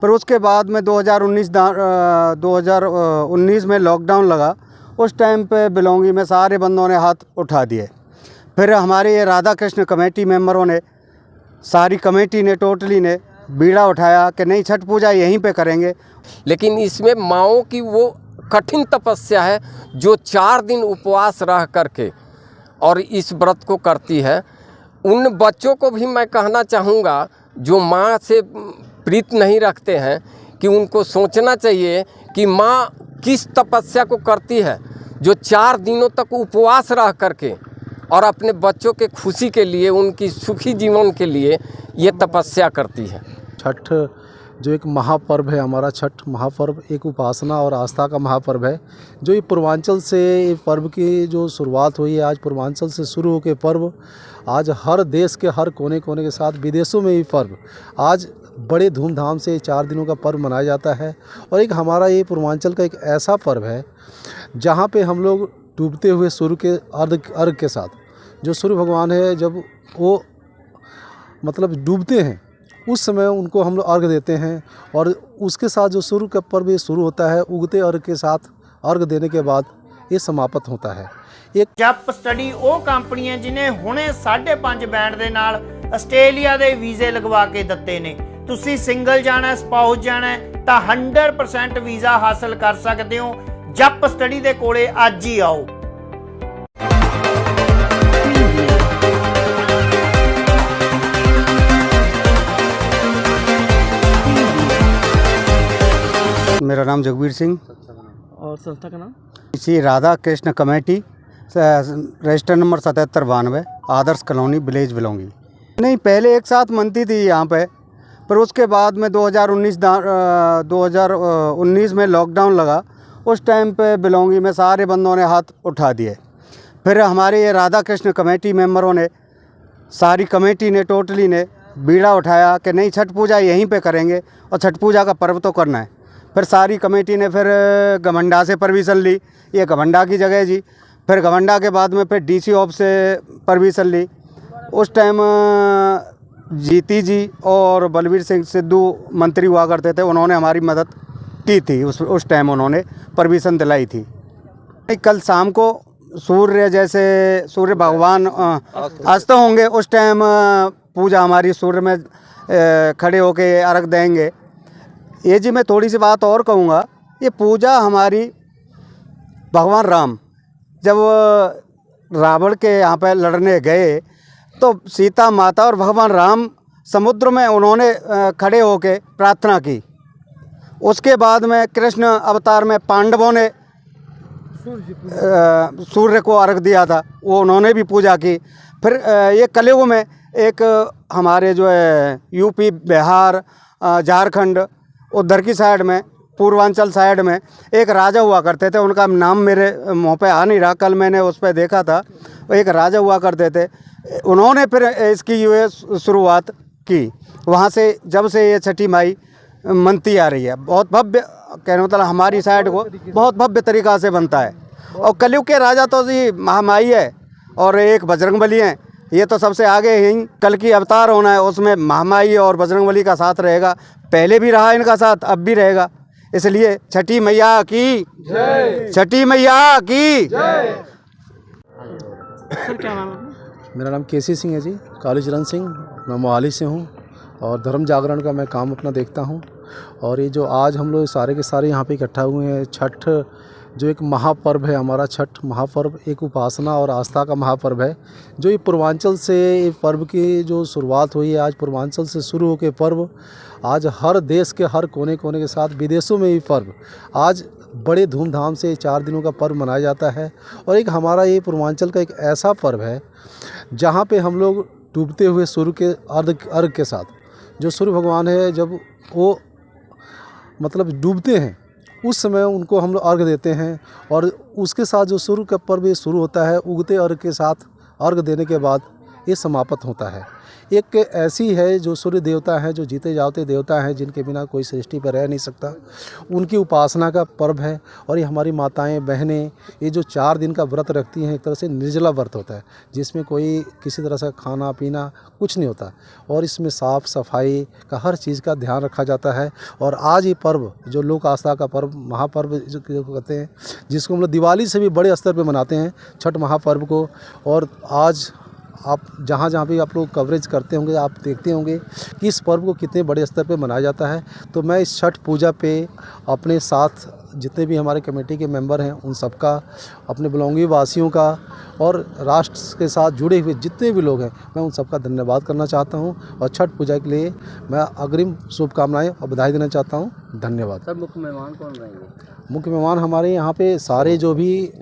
पर उसके बाद में 2019 में लॉकडाउन लगा। उस टाइम पे बिलोंगी में सारे बंदों ने हाथ उठा दिए। फिर हमारे ये राधा कृष्ण कमेटी मेंबरों ने, सारी कमेटी ने, टोटली ने बीड़ा उठाया कि नहीं, छठ पूजा यहीं पे करेंगे। लेकिन इसमें माँओं की वो कठिन तपस्या है जो 4 दिन उपवास रह करके और इस व्रत को करती है। उन बच्चों को भी मैं कहना चाहूँगा जो माँ से प्रीत नहीं रखते हैं कि उनको सोचना चाहिए कि माँ किस तपस्या को करती है जो 4 दिनों तक उपवास रह करके और अपने बच्चों के खुशी के लिए, उनकी सुखी जीवन के लिए ये तपस्या करती है। छठ जो एक महापर्व है, हमारा छठ महापर्व एक उपासना और आस्था का महापर्व है। जो ये पूर्वांचल से ये पर्व की जो शुरुआत हुई है, आज पूर्वांचल से शुरू होकर पर्व आज हर देश के हर कोने कोने के साथ विदेशों में ये पर्व आज बड़े धूमधाम से 4 दिनों का पर्व मनाया जाता है। और एक हमारा ये पूर्वांचल का एक ऐसा पर्व है जहाँ पे हम लोग डूबते हुए सूर्य के अर्घ के साथ, जो सूर्य भगवान है जब वो मतलब डूबते हैं उस समय उनको हम लोग अर्घ देते हैं। और उसके साथ जो सूर्य का पर्व शुरू होता है, उगते अर्घ के साथ अर्घ देने के बाद ये समाप्त होता है। एक जप स्टडी वो कंपनी है जिन्हें हुणे 5.5 बैंड ਦੇ ਨਾਲ ਆਸਟ੍ਰੇਲੀਆ ਦੇ ਵੀਜ਼ੇ ਲਗਵਾ ਕੇ ਦਿੱਤੇ ਨੇ। ਤੁਸੀਂ ਸਿੰਗਲ ਜਾਣਾ, ਸਪਾਊਸ ਜਾਣਾ ਤਾਂ 100% ਵੀਜ਼ਾ ਹਾਸਲ ਕਰ ਸਕਦੇ ਹੋ। ਜਪ ਸਟਡੀ ਦੇ ਕੋਲੇ ਅੱਜ ਹੀ ਆਓ। मेरा नाम जगबीर सिंह और संस्था का नाम इसी Radha Krishna committee, register number 7792, आदर्श कॉलोनी, विलेज बिलोंगी। नहीं, पहले एक साथ मनती थी यहाँ पे, पर उसके बाद में 2019 में लॉकडाउन लगा। उस टाइम पे बिलोंगी में सारे बंदों ने हाथ उठा दिए। फिर हमारे ये राधा कृष्ण कमेटी मेंबरों ने, सारी कमेटी ने, टोटली ने बीड़ा उठाया कि नहीं, छठ पूजा यहीं पे करेंगे और छठ पूजा का पर्व तो करना है। फिर सारी कमेटी ने फिर गमंडा से परमिशन ली, ये गमंडा की जगह है जी। फिर गमंडा के बाद में फिर डीसी ऑफ से परमिशन ली। उस टाइम जीती जी और बलबीर सिंह सिद्धू मंत्री हुआ करते थे, उन्होंने हमारी मदद की थी। उस टाइम उन्होंने परमिशन दिलाई थी। कल शाम को सूर्य भगवान अस्त होंगे, उस टाइम पूजा हमारी सूर्य में खड़े होके अर्घ देंगे। ये जी मैं थोड़ी सी बात और कहूँगा, ये पूजा हमारी भगवान राम जब रावण के यहाँ पे लड़ने गए तो सीता माता और भगवान राम समुद्र में उन्होंने खड़े होके प्रार्थना की। उसके बाद में कृष्ण अवतार में पांडवों ने सूर्य को अर्घ दिया था, वो उन्होंने भी पूजा की। फिर ये कलयुग में एक हमारे जो है यूपी, बिहार, झारखंड उधर की साइड में, पूर्वांचल साइड में एक राजा हुआ करते थे, उनका नाम मेरे मुँह पे आ नहीं रहा, कल मैंने उस पर देखा था। एक राजा हुआ करते थे, उन्होंने फिर इसकी ये शुरुआत की। वहाँ से जब से ये छठी माई मनती आ रही है, बहुत भव्य, कहने मतलब हमारी साइड को बहुत भव्य तरीक़ा से बनता है। और कलयुग के राजा तो जी महामाई है और एक बजरंगबली हैं, ये तो सबसे आगे ही कल की अवतार होना है, उसमें महामाई और बजरंगबली का साथ रहेगा। पहले भी रहा इनका साथ, अब भी रहेगा। इसलिए छठी मैया की जय, छठी मैया की जय। सर क्या नाम है? मेरा नाम केसी सिंह है जी, कालीचरण सिंह। मैं मोहाली से हूँ और धर्म जागरण का मैं काम अपना देखता हूँ। और ये जो आज हम लोग सारे के सारे यहाँ पे इकट्ठा हुए हैं, छठ जो एक महापर्व है, हमारा छठ महापर्व एक उपासना और आस्था का महापर्व है। जो ये पूर्वांचल से ये पर्व की जो शुरुआत हुई है, आज पूर्वांचल से शुरू होकर पर्व आज हर देश के हर कोने कोने के साथ विदेशों में ये पर्व आज बड़े धूमधाम से 4 दिनों का पर्व मनाया जाता है। और एक हमारा ये पूर्वांचल का एक ऐसा पर्व है जहाँ पे हम लोग डूबते हुए सूर्य के अर्घ के साथ, जो सूर्य भगवान है जब वो मतलब डूबते हैं उस समय उनको हम लोग अर्घ देते हैं। और उसके साथ जो सूर्य का पर्व शुरू होता है, उगते अर्घ के साथ अर्घ देने के बाद ये समाप्त होता है। एक ऐसी है जो सूर्य देवता है, जो जीते जागते देवता हैं, जिनके बिना कोई सृष्टि पर रह नहीं सकता, उनकी उपासना का पर्व है। और ये हमारी माताएं बहनें ये जो 4 दिन का व्रत रखती हैं, एक तरह से निर्जला व्रत होता है, जिसमें कोई किसी तरह से खाना पीना कुछ नहीं होता, और इसमें साफ़ सफाई का हर चीज़ का ध्यान रखा जाता है। और आज ये पर्व जो लोक आस्था का पर्व, महापर्व जो कहते हैं, जिसको हम लोग दिवाली से भी बड़े स्तर पर मनाते हैं, छठ महापर्व को। और आज आप जहाँ जहाँ भी आप लोग कवरेज करते होंगे, आप देखते होंगे कि इस पर्व को कितने बड़े स्तर पे मनाया जाता है। तो मैं इस छठ पूजा पे अपने साथ जितने भी हमारे कमेटी के मेंबर हैं उन सबका, अपने बिलोंगी वासियों का और राष्ट्र के साथ जुड़े हुए जितने भी लोग हैं, मैं उन सबका धन्यवाद करना चाहता हूं। और छठ पूजा के लिए मैं अग्रिम शुभकामनाएं और बधाई देना चाहता हूं। धन्यवाद। सर, मुख्य मेहमान कौन रहेंगे? मुख्य मेहमान हमारे यहाँ पे सारे जो भी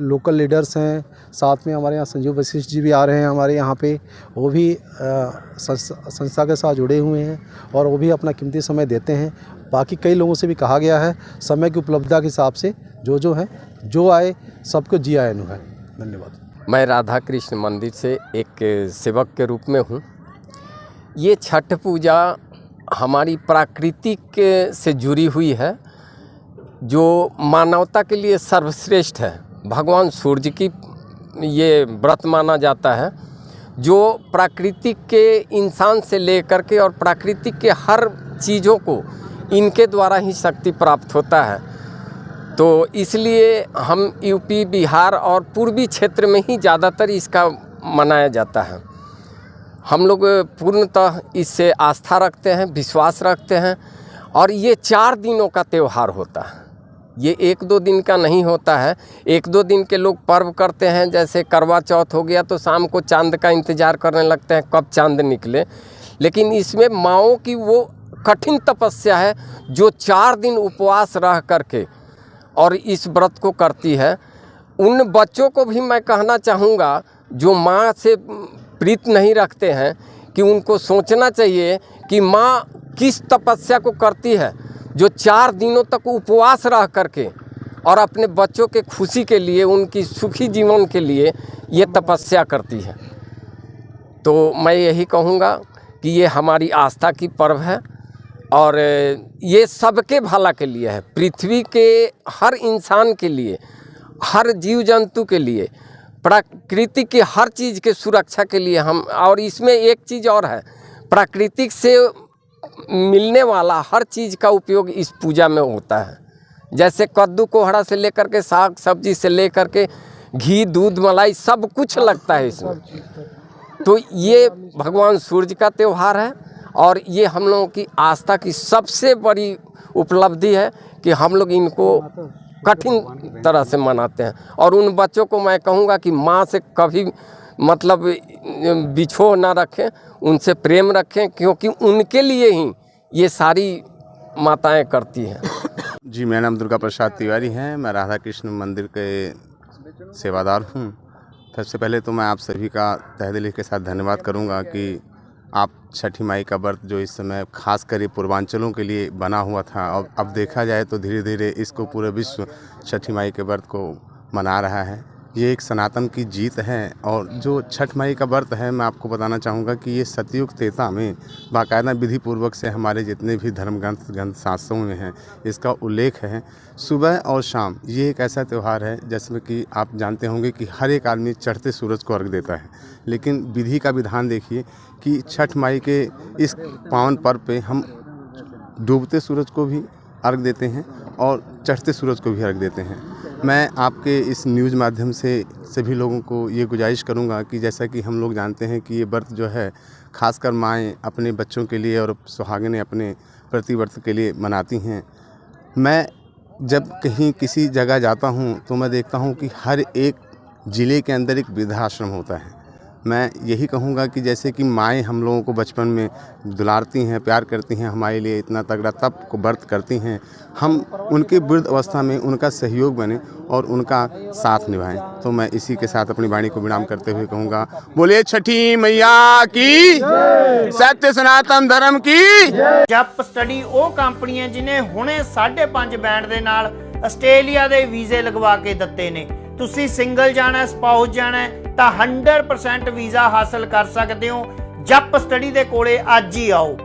लोकल लीडर्स हैं, साथ में हमारे यहाँ संजीव वशिष्ठ जी भी आ रहे हैं हमारे यहाँ पे, वो भी संस्था के साथ जुड़े हुए हैं और वो भी अपना कीमती समय देते हैं। बाकी कई लोगों से भी कहा गया है, समय की उपलब्धता के हिसाब से जो है जो आए सबको जी आए है। धन्यवाद। मैं राधा कृष्ण मंदिर से एक सेवक के रूप में हूँ। ये छठ पूजा हमारी प्राकृतिक से जुड़ी हुई है, जो मानवता के लिए सर्वश्रेष्ठ है। भगवान सूर्य की ये व्रत माना जाता है, जो प्राकृतिक के इंसान से लेकर के और प्राकृतिक के हर चीज़ों को इनके द्वारा ही शक्ति प्राप्त होता है। तो इसलिए हम यूपी, बिहार और पूर्वी क्षेत्र में ही ज़्यादातर इसका मनाया जाता है। हम लोग पूर्णतः इससे आस्था रखते हैं, विश्वास रखते हैं। और ये 4 दिनों का त्यौहार होता है, ये 1-2 दिन का नहीं होता है। 1-2 दिन के लोग पर्व करते हैं, जैसे करवा चौथ हो गया तो शाम को चांद का इंतज़ार करने लगते हैं कब चांद निकले। लेकिन इसमें माँओं की वो कठिन तपस्या है जो 4 दिन उपवास रह करके और इस व्रत को करती है। उन बच्चों को भी मैं कहना चाहूँगा जो माँ से प्रीत नहीं रखते हैं, कि उनको सोचना चाहिए कि माँ किस तपस्या को करती है, जो 4 दिनों तक उपवास रह करके और अपने बच्चों के खुशी के लिए, उनकी सुखी जीवन के लिए ये तपस्या करती है। तो मैं यही कहूँगा कि ये हमारी आस्था की पर्व है और ये सबके भला के लिए है, पृथ्वी के हर इंसान के लिए, हर जीव जंतु के लिए, प्रकृति की हर चीज़ के सुरक्षा के लिए हम। और इसमें एक चीज़ और है, प्राकृतिक से मिलने वाला हर चीज़ का उपयोग इस पूजा में होता है। जैसे कद्दू कोहड़ा से लेकर के साग सब्जी से लेकर के घी दूध मलाई सब कुछ लगता है इसमें। तो ये भगवान सूर्य का त्यौहार है और ये हम लोगों की आस्था की सबसे बड़ी उपलब्धि है कि हम लोग इनको कठिन तरह से मनाते हैं। और उन बच्चों को मैं कहूँगा कि माँ से कभी मतलब बिछो ना रखें, उनसे प्रेम रखें, क्योंकि उनके लिए ही ये सारी माताएं करती हैं। जी, मेरा नाम दुर्गा प्रसाद तिवारी है। मैं राधा कृष्ण मंदिर के सेवादार हूँ। सबसे पहले तो मैं आप सभी का तहे दिल के साथ धन्यवाद करूँगा कि आप छठी माई का व्रत जो इस समय खास कर पूर्वांचलों के लिए बना हुआ था, और अब देखा जाए तो धीरे धीरे इसको पूरे विश्व छठी माई के व्रत को मना रहा है। ये एक सनातन की जीत है। और जो छठ माई का व्रत है, मैं आपको बताना चाहूँगा कि ये सतयुग त्रेता में बाकायदा विधि पूर्वक से हमारे जितने भी धर्म ग्रंथ शास्त्रों में हैं इसका उल्लेख है। सुबह और शाम ये एक ऐसा त्यौहार है जिसमें कि आप जानते होंगे कि हर एक आदमी चढ़ते सूरज को अर्घ देता है, लेकिन विधि का विधान देखिए कि छठ माई के इस पावन पर्व पे हम डूबते सूरज को भी अर्घ देते हैं और चढ़ते सूरज को भी अर्घ देते हैं। मैं आपके इस न्यूज़ माध्यम से सभी लोगों को ये गुजारिश करूंगा कि जैसा कि हम लोग जानते हैं कि ये व्रत जो है खासकर माएँ अपने बच्चों के लिए और सुहागिनें अपने प्रतिव्रत के लिए मनाती हैं। मैं जब कहीं किसी जगह जाता हूं तो मैं देखता हूं कि हर एक ज़िले के अंदर एक वृद्धाश्रम होता है। मैं यही कहूँगा कि जैसे कि माएँ हम लोगों को बचपन में दुलारती हैं, प्यार करती हैं, हमारे लिए इतना तगड़ा तप को व्रत करती हैं, हम उनके वृद्ध अवस्था में उनका सहयोग बने और उनका साथ निभाएं। तो मैं इसी के साथ अपनी वाणी को विराम करते हुए कहूँगा, बोले छठी मैया की, सत्य सनातन धर्म की। जप स्टडी ਉਹ ਕੰਪਨੀਆਂ ਜਿਨੇ ਹੁਣੇ 5.5 ਬੈਂਡ ਦੇ ਨਾਲ ਆਸਟ੍ਰੇਲੀਆ ਦੇ ਵੀਜ਼ੇ ਲਗਵਾ ਕੇ ਦਿੱਤੇ ਨੇ। ਤੁਸੀਂ ਸਿੰਗਲ ਜਾਣਾ, ਸਪਾਊਸ ਜਾਣਾ ਤਾਂ 100% ਵੀਜ਼ਾ ਹਾਸਲ ਕਰ ਸਕਦੇ ਹੋ। ਜੱਪ ਸਟੱਡੀ ਦੇ ਕੋਲੇ ਅੱਜ ਹੀ ਆਓ।